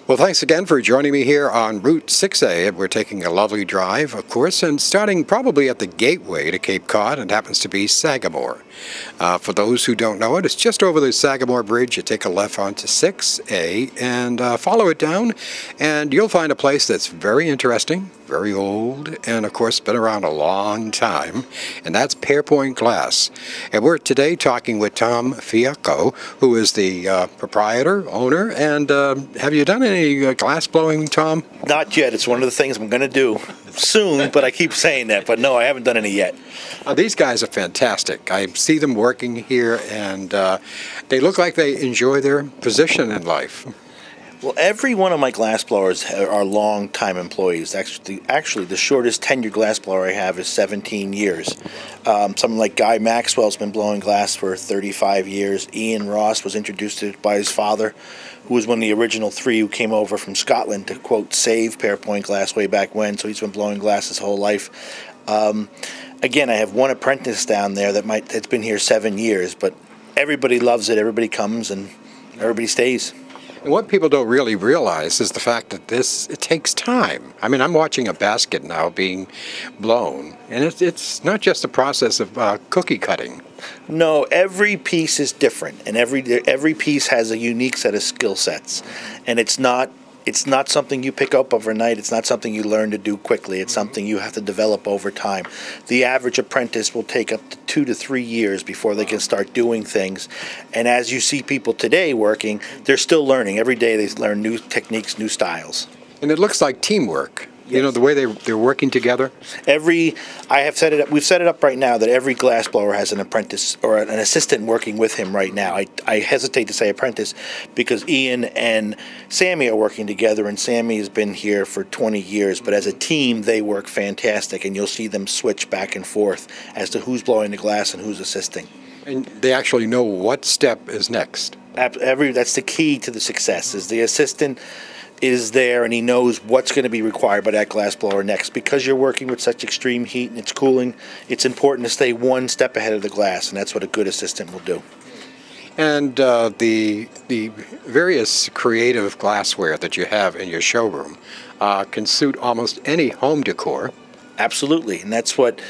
Well, thanks again for joining me here on Route 6A. We're taking a lovely drive, of course, and starting probably at the gateway to Cape Cod. It happens to be Sagamore. For those who don't know it, it's just over the Sagamore Bridge. You take a left onto 6A and follow it down, and you'll find a place that's very interesting, very old, and of course been around a long time, and that's Pairpoint Glass. And we're today talking with Tom Fiacco, who is the proprietor, owner, and have you done any glass blowing, Tom? Not yet. It's one of the things I'm going to do soon, but I keep saying that. But no, I haven't done any yet. These guys are fantastic. I see them working here, and they look like they enjoy their position in life. Well, every one of my glass blowers are long-time employees. Actually, the shortest tenured glass blower I have is 17 years. Someone like Guy Maxwell's been blowing glass for 35 years. Ian Ross was introduced to it by his father, who was one of the original three who came over from Scotland to, quote, save Pairpoint Glass way back when, so he's been blowing glass his whole life. Again, I have one apprentice down there that's been here 7 years, but everybody loves it, everybody comes, and everybody stays. And what people don't really realize is the fact that it takes time. I mean, I'm watching a basket now being blown, and it's not just a process of cookie cutting. No, every piece is different, and every piece has a unique set of skill sets, and it's not something you pick up overnight. It's not something you learn to do quickly. It's something you have to develop over time. The average apprentice will take up to 2 to 3 years before they can start doing things. And as you see people today working, they're still learning. Every day they learn new techniques, new styles. And it looks like teamwork. Yes. You know, the way they're working together. We've set it up right now that every glass blower has an apprentice or an assistant working with him right now. I hesitate to say apprentice because Ian and Sammy are working together, and Sammy has been here for 20 years, but as a team they work fantastic, and you'll see them switch back and forth as to who's blowing the glass and who's assisting. And they actually know what step is next. That's the key to the success, is the assistant is there and he knows what's going to be required by that glass blower next. Because you're working with such extreme heat and it's cooling, it's important to stay one step ahead of the glass, and that's what a good assistant will do. And the various creative glassware that you have in your showroom can suit almost any home decor. Absolutely, and that's what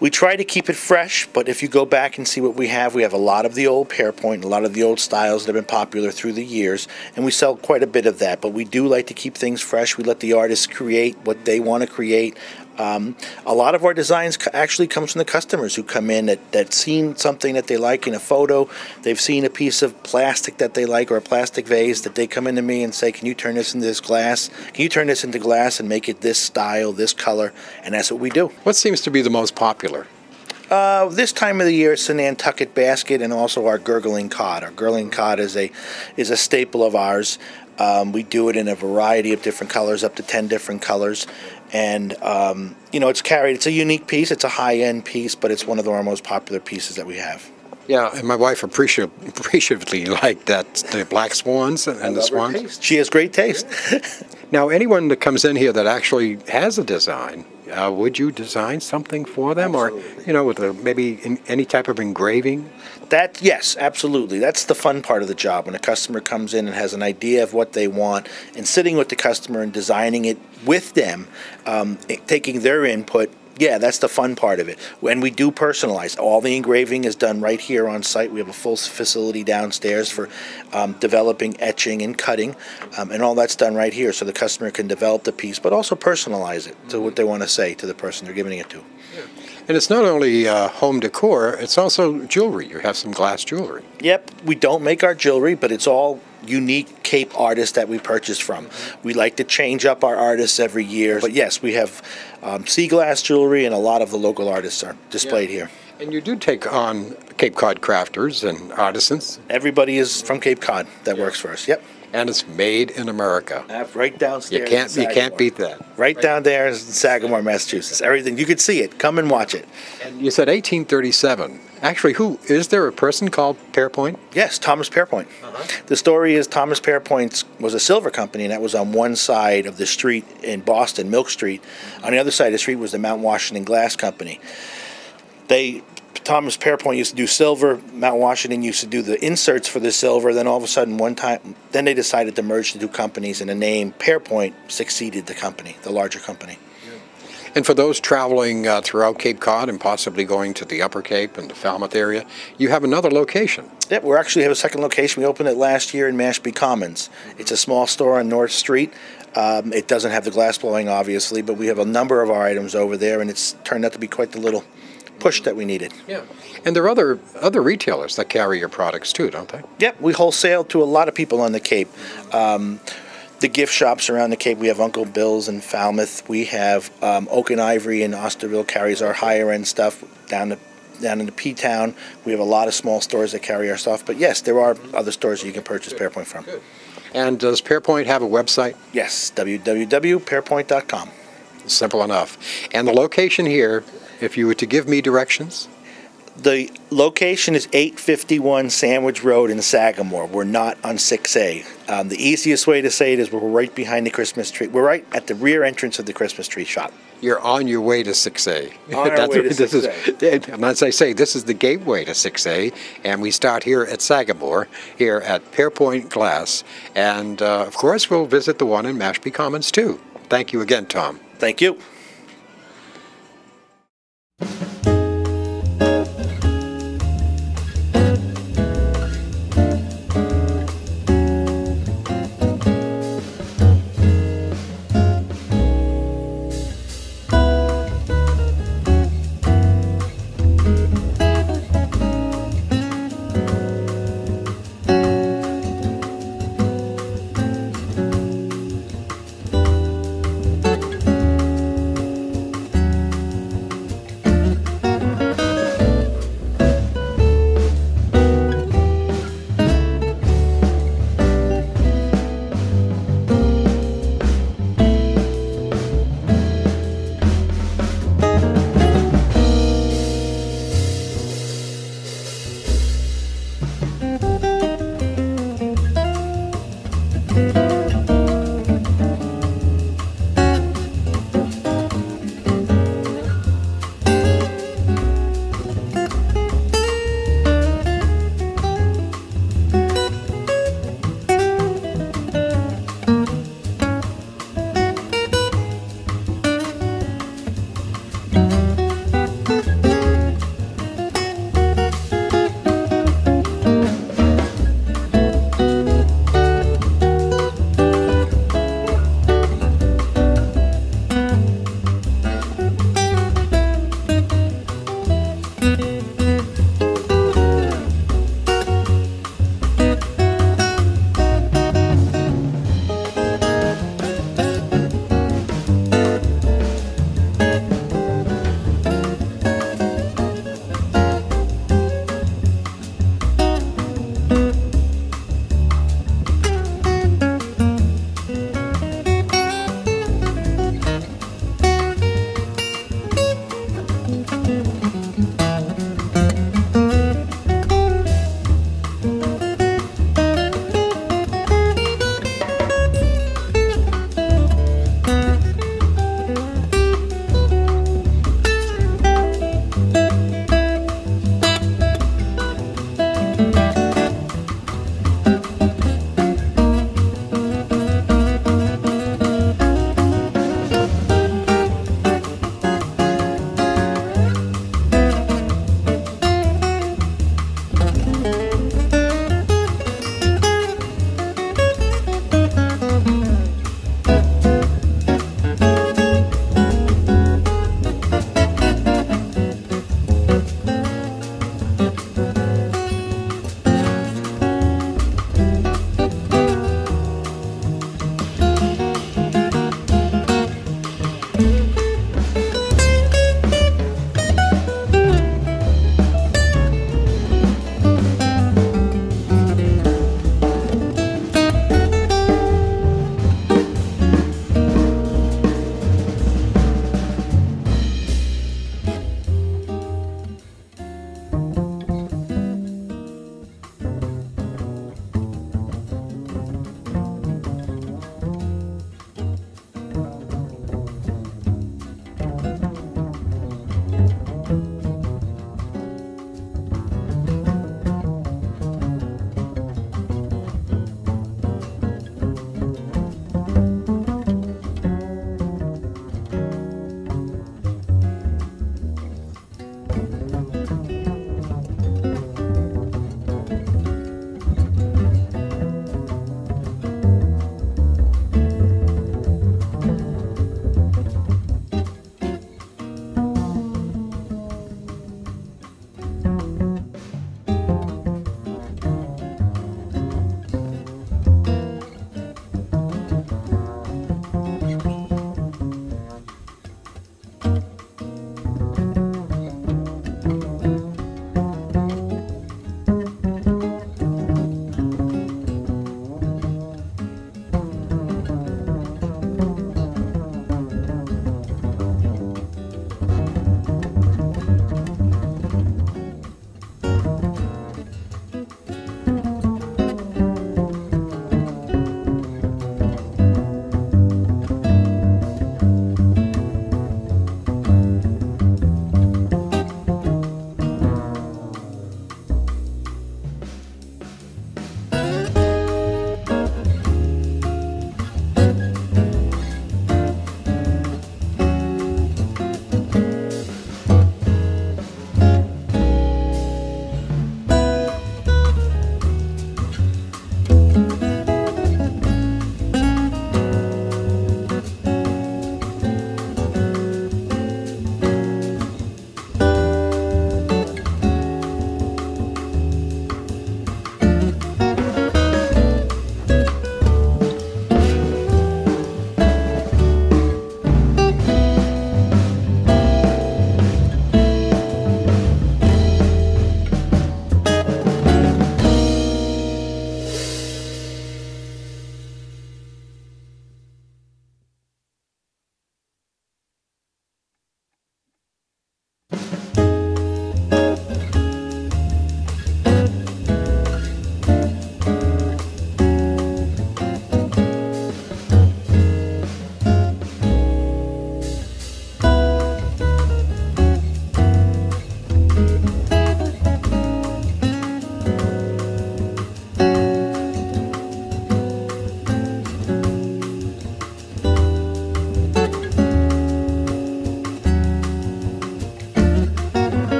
we try to keep it fresh, but if you go back and see what we have a lot of the old Pairpoint, a lot of the old styles that have been popular through the years, and we sell quite a bit of that, but we do like to keep things fresh. We let the artists create what they want to create. A lot of our designs actually comes from the customers who come in that seen something that they like in a photo. They've seen a piece of plastic that they like, or a plastic vase, that they come into me and say, can you turn this into this glass? Can you turn this into glass and make it this style, this color? And that's what we do. What seems to be the most popular? This time of the year, it's a Nantucket basket, and also our gurgling cod. Our gurgling cod is a staple of ours. We do it in a variety of different colors, up to 10 different colors. And, you know, it's a unique piece. It's a high-end piece, but it's one of our most popular pieces that we have. Yeah, and my wife appreciatively liked the black swans and the swans. She has great taste. Now, anyone that comes in here that actually has a design, would you design something for them? Absolutely. Or, you know, with maybe any type of engraving? Yes, absolutely. That's the fun part of the job, when a customer comes in and has an idea of what they want, and sitting with the customer and designing it with them, taking their input. Yeah, that's the fun part of it. When we do personalize, all the engraving is done right here on site. We have a full facility downstairs for developing, etching, and cutting, and all that's done right here, so the customer can develop the piece, but also personalize it to what they want to say to the person they're giving it to. Yeah. And it's not only home decor, it's also jewelry. You have some glass jewelry. Yep, we don't make our jewelry, but it's all unique Cape artists that we purchase from. We like to change up our artists every year, but yes, we have sea glass jewelry, and a lot of the local artists are displayed here. And you do take on Cape Cod crafters and artisans. Everybody is from Cape Cod that works for us. Yep. And it's made in America. Right downstairs. You can't beat that. Right down there in Sagamore, Massachusetts. Everything, you could see it. Come and watch it. And you said 1837. Actually, is there a person called Pairpoint? Yes, Thomas Pairpoint. The story is Thomas Pairpoint was a silver company, and that was on one side of the street in Boston, Milk Street. On the other side of the street was the Mount Washington Glass Company. Thomas Pairpoint used to do silver. Mount Washington used to do the inserts for the silver. Then all of a sudden, one time, then they decided to merge the two companies, and the name Pairpoint succeeded the company, the larger company. And for those traveling throughout Cape Cod and possibly going to the Upper Cape and the Falmouth area, you have another location. Yep, we actually have a second location. We opened it last year in Mashpee Commons. It's a small store on North Street. It doesn't have the glass blowing, obviously, but we have a number of our items over there, and it's turned out to be quite the little push that we needed. Yeah. And there are other retailers that carry your products too, don't they? Yep, we wholesale to a lot of people on the Cape. The gift shops around the Cape, we have Uncle Bill's in Falmouth. We have Oak and Ivory in Osterville carries our higher end stuff down into P-Town. We have a lot of small stores that carry our stuff. But yes, there are other stores that you can purchase Pairpoint from. Good. And does Pairpoint have a website? Yes, www.pairpoint.com. Simple enough. And the location here, if you were to give me directions? The location is 851 Sandwich Road in Sagamore. We're not on 6A. The easiest way to say it is we're right behind the Christmas tree. We're right at the rear entrance of the Christmas tree shop. You're on your way to 6A. On our way to 6A. And as I say, this is the gateway to 6A, and we start here at Sagamore, here at Pairpoint Glass. And, of course, we'll visit the one in Mashpee Commons, too. Thank you again, Tom. Thank you.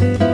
you.